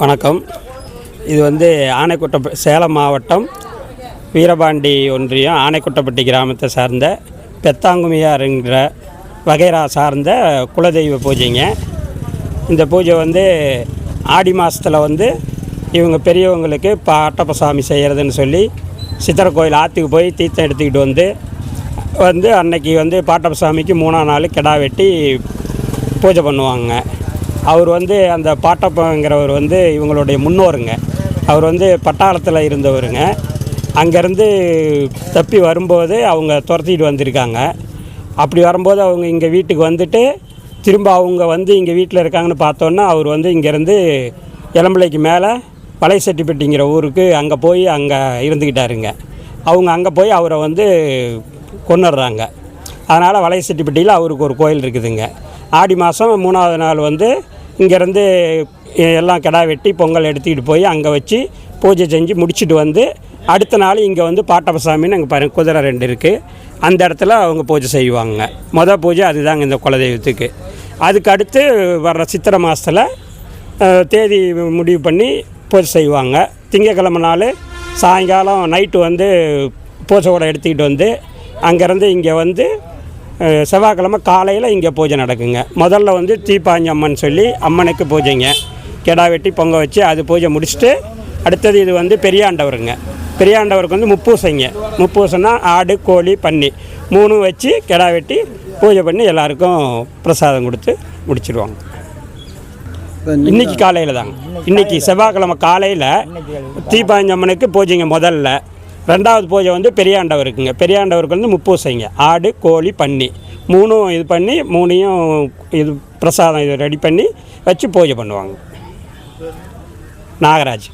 வணக்கம். இது சேலம் மாவட்டம் வீரபாண்டி ஒன்றியம் ஆனைக்குட்டப்பட்டி கிராமத்தை சார்ந்த பெத்தாங்குமியாருங்கிற வகைரா சார்ந்த குலதெய்வ பூஜைங்க. இந்த பூஜை ஆடி மாதத்தில் இவங்க பெரியவங்களுக்கு பாட்டப்பசாமி செய்கிறதுன்னு சொல்லி சித்திரை கோயில் ஆற்றுக்கு போய் தீர்த்தம் எடுத்துக்கிட்டு அன்னைக்கு பாட்டப்பசாமிக்கு 3ஆம் நாள் கிடா வெட்டி பூஜை பண்ணுவாங்க. அவர் அந்த பாட்டப்பங்கிறவர் இவங்களுடைய முன்னோருங்க. அவர் பட்டாளத்தில் இருந்தவருங்க. அங்கேருந்து தப்பி வரும்போது அவங்க துரத்திட்டு வந்திருக்காங்க. அப்படி வரும்போது அவங்க இங்கே வீட்டுக்கு திரும்ப அவங்க இங்கே வீட்டில் இருக்காங்கன்னு பார்த்தோன்னா அவர் இங்கேருந்து இளம்பிள்ளைக்கு மேலே பழையசெட்டிப்பட்டிங்கிற ஊருக்கு அங்கே போய் அங்கே இருந்துக்கிட்டாருங்க. அவங்க அங்கே போய் அவரை கொன்னுடுறாங்க. அதனால் வளையசெட்டிப்பட்டியில் அவருக்கு ஒரு கோயில் இருக்குதுங்க. ஆடி மாதம் 3ஆவது நாள் இங்கேருந்து எல்லாம் கிடா வெட்டி பொங்கல் எடுத்துக்கிட்டு போய் அங்கே வச்சு பூஜை செஞ்சு முடிச்சுட்டு அடுத்த நாள் இங்கே பாட்டப்பசாமின்னு அங்கே பாருங்கள் குதிரை 2 இருக்குது. அந்த இடத்துல அவங்க பூஜை செய்வாங்க. பூஜை அதுதாங்க இந்த குலதெய்வத்துக்கு. அதுக்கு அடுத்து வர்ற சித்திரை மாதத்தில் தேதி முடிவு பண்ணி பூஜை செய்வாங்க. திங்கக்கிழமை நாள் சாயங்காலம் நைட்டு பூஜை கூட எடுத்துக்கிட்டு அங்கேருந்து இங்கே செவ்வாய்க்கிழமை காலையில் இங்கே பூஜை நடக்குங்க. முதல்ல தீப்பாஞ்சி அம்மன் சொல்லி அம்மனுக்கு பூஜைங்க. கிடா வெட்டி பொங்க வச்சு அது பூஜை முடிச்சுட்டு அடுத்தது இது பெரியாண்டவருங்க. பெரியாண்டவருக்கு முப்பூசைங்க. முப்பூசைன்னா ஆடு கோழி பன்னி 3 வச்சு கிடா வெட்டி பூஜை பண்ணி எல்லாருக்கும் பிரசாதம் கொடுத்து முடிச்சிடுவாங்க. இன்றைக்கி காலையில் தாங்க. இன்றைக்கி செவ்வாய்க்கிழமை காலையில் தீப்பாஞ்சி அம்மனுக்கு பூஜைங்க. முதல்ல 2வது பூஜை பெரியாண்டவருக்குங்க. பெரியாண்டவருக்கு முப்பூசைங்க. ஆடு கோழி பன்னி 3 இது பண்ணி 3ஐயும் இது பிரசாதம் இது ரெடி பண்ணி வச்சு பூஜை பண்ணுவாங்க. நாகராஜ்.